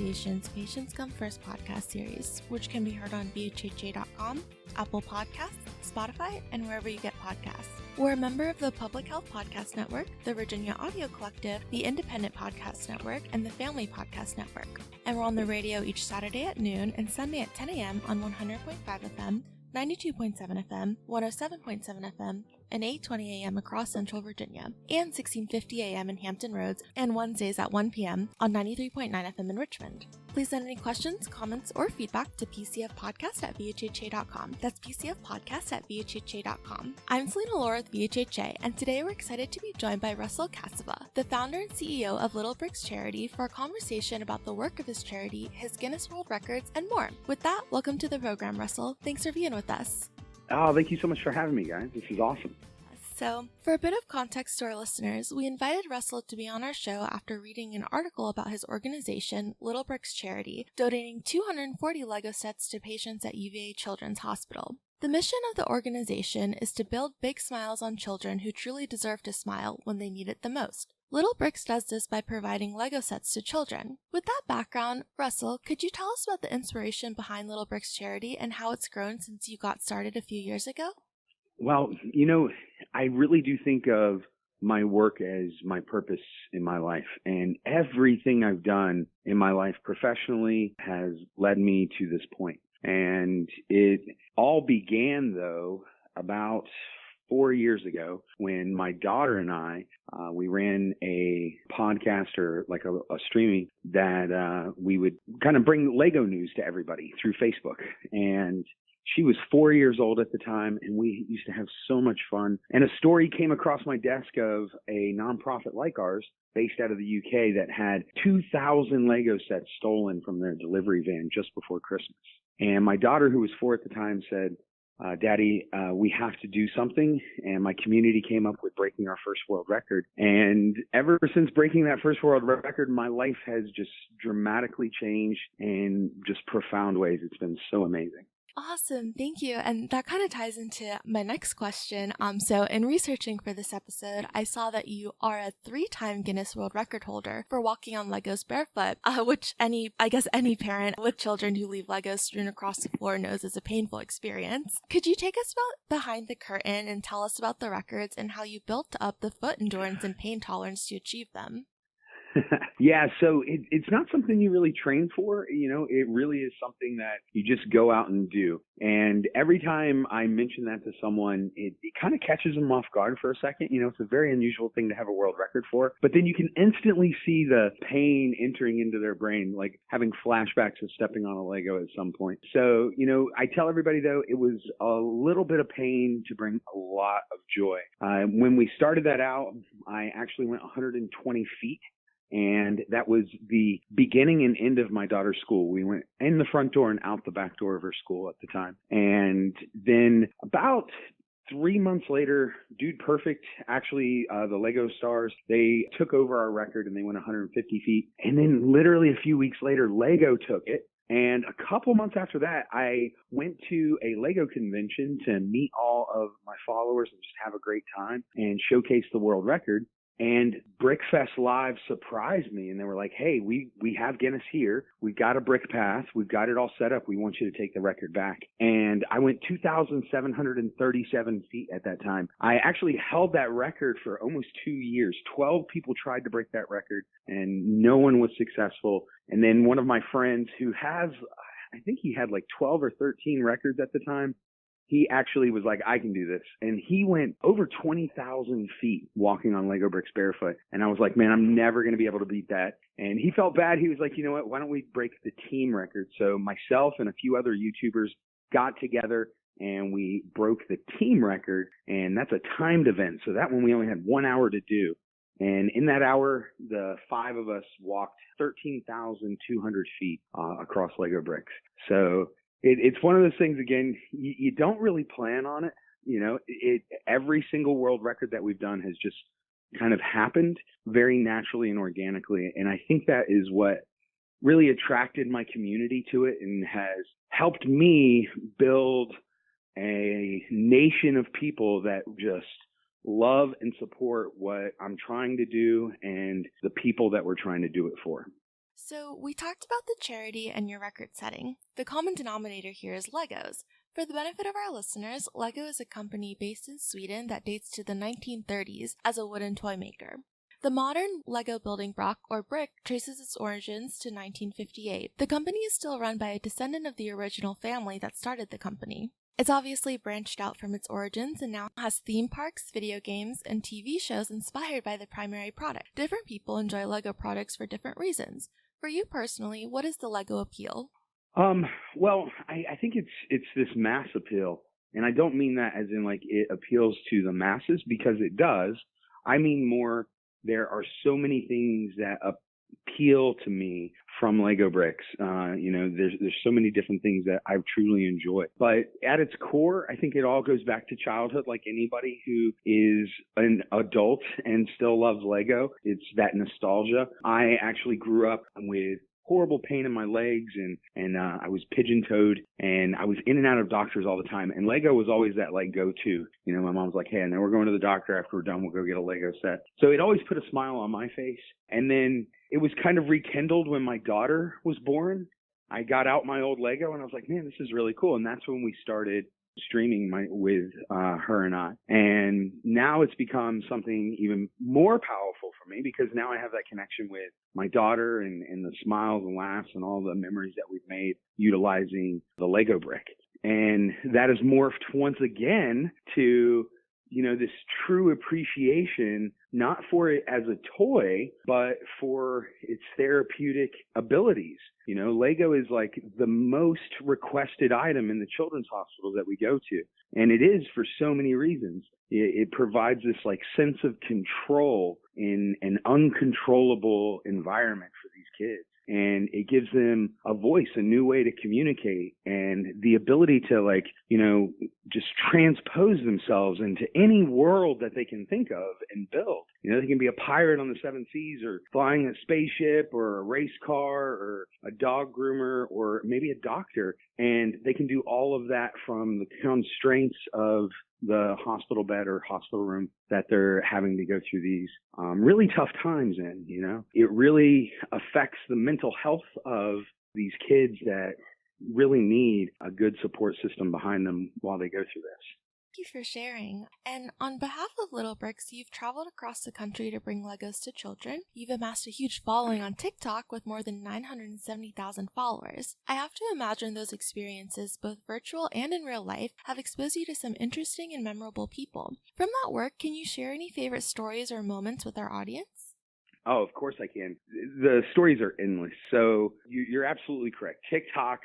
Association's Patients Come First podcast series, which can be heard on VHHA.com, Apple Podcasts, Spotify, and wherever you get podcasts. We're a member of the Public Health Podcast Network, the Virginia Audio Collective, the Independent Podcast Network, and the Family Podcast Network. And we're on the radio each Saturday at noon and Sunday at 10 a.m. on 100.5 FM, 92.7 FM, 107.7 FM, and 8:20 a.m. across Central Virginia, and 1650 a.m. in Hampton Roads, and Wednesdays at 1 p.m. on 93.9 FM in Richmond. Please send any questions, comments, or feedback to pcfpodcast@vhha.com. That's pcfpodcast@vhha.com. I'm Selena Laura with VHHA, and today we're excited to be joined by Russell Cassevah, the founder and CEO of Little Bricks Charity, for a conversation about the work of his charity, his Guinness World Records, and more. With that, welcome to the program, Russell. Thanks for being with us. Oh, thank you so much for having me, guys. This is awesome. So, for a bit of context to our listeners, we invited Russell to be on our show after reading an article about his organization, Little Bricks Charity, donating 240 Lego sets to patients at UVA Children's Hospital. The mission of the organization is to build big smiles on children who truly deserve to smile when they need it the most. Little Bricks does this by providing Lego sets to children. With that background, Russell, could you tell us about the inspiration behind Little Bricks Charity and how it's grown since you got started a few years ago? Well, I really do think of my work as my purpose in my life. And everything I've done in my life professionally has led me to this point. And it all began, though, about 4 years ago when my daughter and I, we ran a podcast or like a streaming that we would kind of bring Lego news to everybody through Facebook. And she was 4 years old at the time, and we used to have so much fun. And a story came across my desk of a nonprofit like ours based out of the UK that had 2,000 Lego sets stolen from their delivery van just before Christmas. And my daughter, who was 4 at the time, said, Daddy, we have to do something. And my community came up with breaking our first world record. And ever since breaking that first world record, my life has just dramatically changed in just profound ways. It's been so amazing. Awesome. Thank you. And that kind of ties into my next question. So in researching for this episode, I saw that you are a 3-time Guinness World Record holder for walking on Legos barefoot, which any parent with children who leave Legos strewn across the floor knows is a painful experience. Could you take us behind the curtain and tell us about the records and how you built up the foot endurance and pain tolerance to achieve them? Yeah, so it's not something you really train for. It really is something that you just go out and do. And every time I mention that to someone, it kind of catches them off guard for a second. It's a very unusual thing to have a world record for. But then you can instantly see the pain entering into their brain, like having flashbacks of stepping on a Lego at some point. So, I tell everybody, though, it was a little bit of pain to bring a lot of joy. When we started that out, I actually went 120 feet. And that was the beginning and end of my daughter's school. We went in the front door and out the back door of her school at the time. And then about 3 months later, Dude Perfect, actually, the Lego stars, they took over our record and they went 150 feet. And then literally a few weeks later, Lego took it. And a couple months after that, I went to a Lego convention to meet all of my followers and just have a great time and showcase the world record. And BrickFest Live surprised me, and they were like, hey, we have Guinness here. We've got a brick path. We've got it all set up. We want you to take the record back. And I went 2,737 feet at that time. I actually held that record for almost 2 years. 12 people tried to break that record, and no one was successful. And then one of my friends who has, I think he had like 12 or 13 records at the time, he actually was like, I can do this. And he went over 20,000 feet walking on Lego bricks barefoot. And I was like, man, I'm never going to be able to beat that. And he felt bad. He was like, you know what, why don't we break the team record? So myself and a few other YouTubers got together and we broke the team record. And that's a timed event. So that one we only had 1 hour to do. And in that hour, the 5 of us walked 13,200 feet across Lego bricks. So it's one of those things, again, you don't really plan on it. Every single world record that we've done has just kind of happened very naturally and organically. And I think that is what really attracted my community to it and has helped me build a nation of people that just love and support what I'm trying to do and the people that we're trying to do it for. So, we talked about the charity and your record setting. The common denominator here is Legos. For the benefit of our listeners, Lego is a company based in Sweden that dates to the 1930s as a wooden toy maker. The modern Lego building block, or brick, traces its origins to 1958. The company is still run by a descendant of the original family that started the company. It's obviously branched out from its origins and now has theme parks, video games, and TV shows inspired by the primary product. Different people enjoy Lego products for different reasons. For you personally, what is the Lego appeal? Well, I think it's this mass appeal, and I don't mean that as in like it appeals to the masses, because it does. I mean more, there are so many things that appeal to me from Lego bricks. There's so many different things that I truly enjoy. But at its core, I think it all goes back to childhood. Like anybody who is an adult and still loves Lego, it's that nostalgia. I actually grew up with horrible pain in my legs, and I was pigeon-toed, and I was in and out of doctors all the time. And Lego was always that like go-to. My mom's like, hey, and then we're going to the doctor after we're done. We'll go get a Lego set. So it always put a smile on my face. And then it was kind of rekindled when my daughter was born. I got out my old Lego, and I was like, man, this is really cool. And that's when we started streaming with her and I. And now it's become something even more powerful for me, because now I have that connection with my daughter and the smiles and laughs and all the memories that we've made utilizing the Lego brick. And that has morphed once again to, this true appreciation, not for it as a toy, but for its therapeutic abilities. Lego is like the most requested item in the children's hospitals that we go to. And it is for so many reasons. It provides this like sense of control in an uncontrollable environment for these kids. And it gives them a voice, a new way to communicate, and the ability to just transpose themselves into any world that they can think of and build. They can be a pirate on the seven seas, or flying a spaceship, or a race car, or a dog groomer, or maybe a doctor. And they can do all of that from the constraints of the hospital bed or hospital room that they're having to go through these really tough times in. It really affects the mental health of these kids that really need a good support system behind them while they go through this. Thank you for sharing. And on behalf of Little Bricks, you've traveled across the country to bring Legos to children. You've amassed a huge following on TikTok with more than 970,000 followers. I have to imagine those experiences, both virtual and in real life, have exposed you to some interesting and memorable people. From that work, can you share any favorite stories or moments with our audience? Oh, of course I can. The stories are endless. So you're absolutely correct. TikTok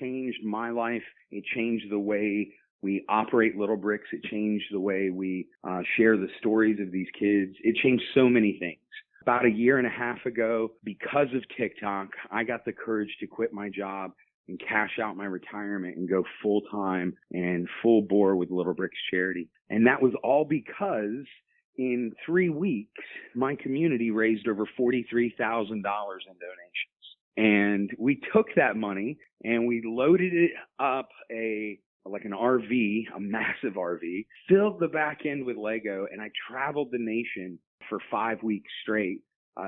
changed my life. It changed the way we operate Little Bricks. It changed the way we share the stories of these kids. It changed so many things. About a year and a half ago, because of TikTok, I got the courage to quit my job and cash out my retirement and go full-time and full bore with Little Bricks charity. And that was all because in 3 weeks, my community raised over $43,000 in donations. And we took that money and we loaded it up like an RV, a massive RV, filled the back end with Lego, and I traveled the nation for 5 weeks straight.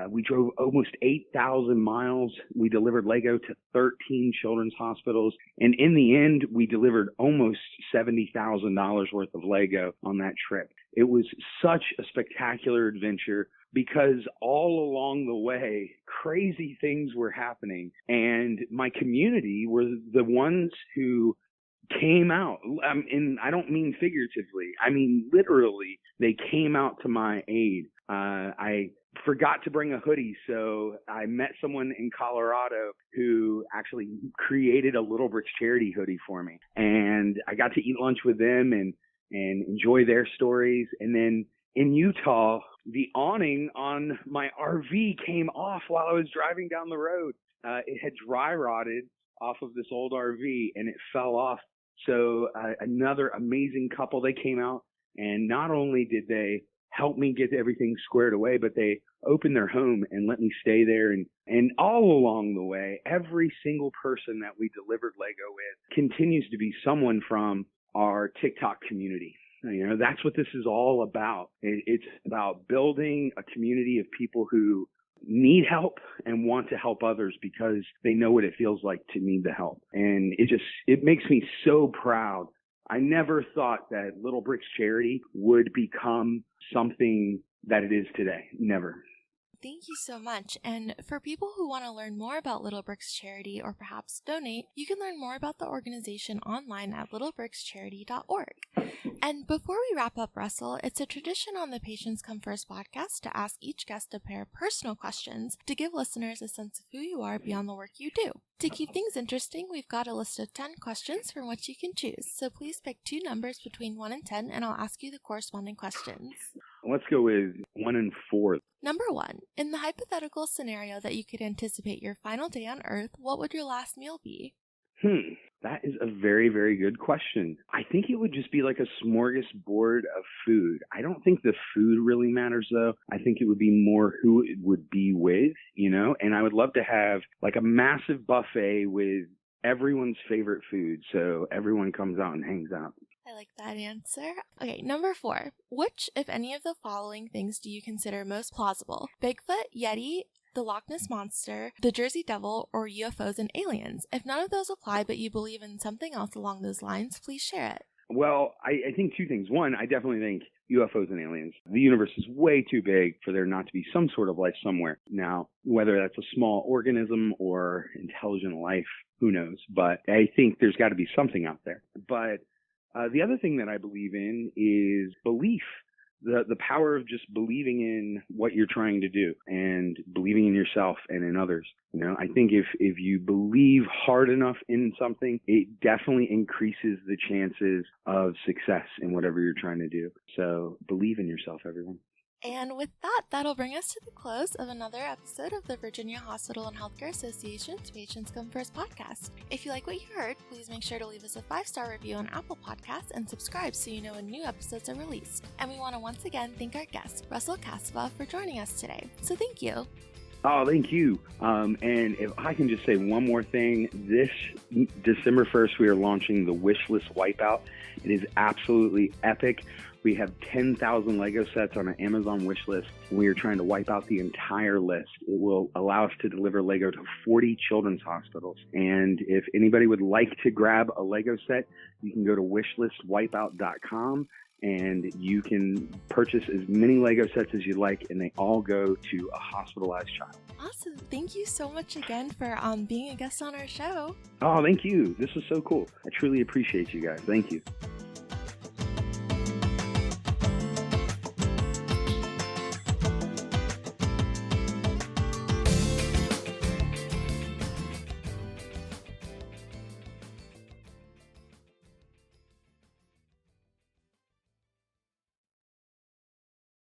We drove almost 8,000 miles. We delivered Lego to 13 children's hospitals. And in the end, we delivered almost $70,000 worth of Lego on that trip. It was such a spectacular adventure because all along the way, crazy things were happening. And my community were the ones who came out, and I don't mean figuratively, I mean literally, they came out to my aid. I forgot to bring a hoodie, so I met someone in Colorado who actually created a Little Bricks charity hoodie for me, and I got to eat lunch with them and enjoy their stories. And then in Utah, the awning on my RV came off while I was driving down the road. It had dry rotted off of this old RV, and it fell off. So another amazing couple, they came out, and not only did they help me get everything squared away, but they opened their home and let me stay there. And all along the way, every single person that we delivered Lego with continues to be someone from our TikTok community. That's what this is all about. It's about building a community of people who need help and want to help others because they know what it feels like to need the help. And it makes me so proud. I never thought that Little Bricks Charity would become something that it is today. Never. Thank you so much. And for people who want to learn more about Little Bricks Charity or perhaps donate, you can learn more about the organization online at littlebrickscharity.org. And before we wrap up, Russell, it's a tradition on the Patients Come First podcast to ask each guest a pair of personal questions to give listeners a sense of who you are beyond the work you do. To keep things interesting, we've got a list of 10 questions from which you can choose. So please pick two numbers between 1 and 10, and I'll ask you the corresponding questions. Let's go with 1 and 4. Number 1, in the hypothetical scenario that you could anticipate your final day on Earth, what would your last meal be? That is a very, very good question. I think it would just be like a smorgasbord of food. I don't think the food really matters, though. I think it would be more who it would be with, and I would love to have like a massive buffet with everyone's favorite food so everyone comes out and hangs out. I like that answer. Okay, number 4. Which, if any of the following things do you consider most plausible? Bigfoot, Yeti, the Loch Ness Monster, the Jersey Devil, or UFOs and aliens? If none of those apply but you believe in something else along those lines, please share it. Well, I think two things. One, I definitely think UFOs and aliens. The universe is way too big for there not to be some sort of life somewhere. Now, whether that's a small organism or intelligent life, who knows? But I think there's got to be something out there. But the other thing that I believe in is belief, the power of just believing in what you're trying to do and believing in yourself and in others. I think if you believe hard enough in something, it definitely increases the chances of success in whatever you're trying to do. So believe in yourself, everyone. And with that, that'll bring us to the close of another episode of the Virginia Hospital and Healthcare Association's Patients Come First podcast. If you like what you heard, please make sure to leave us a 5-star review on Apple Podcasts and subscribe so you know when new episodes are released. And we want to once again thank our guest, Russell Cassevah, for joining us today. So thank you. Oh, thank you. And if I can just say one more thing, this December 1st, we are launching the Wishlist Wipeout. It is absolutely epic. We have 10,000 Lego sets on an Amazon wish list. We are trying to wipe out the entire list. It will allow us to deliver Lego to 40 children's hospitals. And if anybody would like to grab a Lego set, you can go to wishlistwipeout.com and you can purchase as many Lego sets as you like, and they all go to a hospitalized child. Awesome. Thank you so much again for being a guest on our show. Oh, thank you. This was so cool. I truly appreciate you guys. Thank you.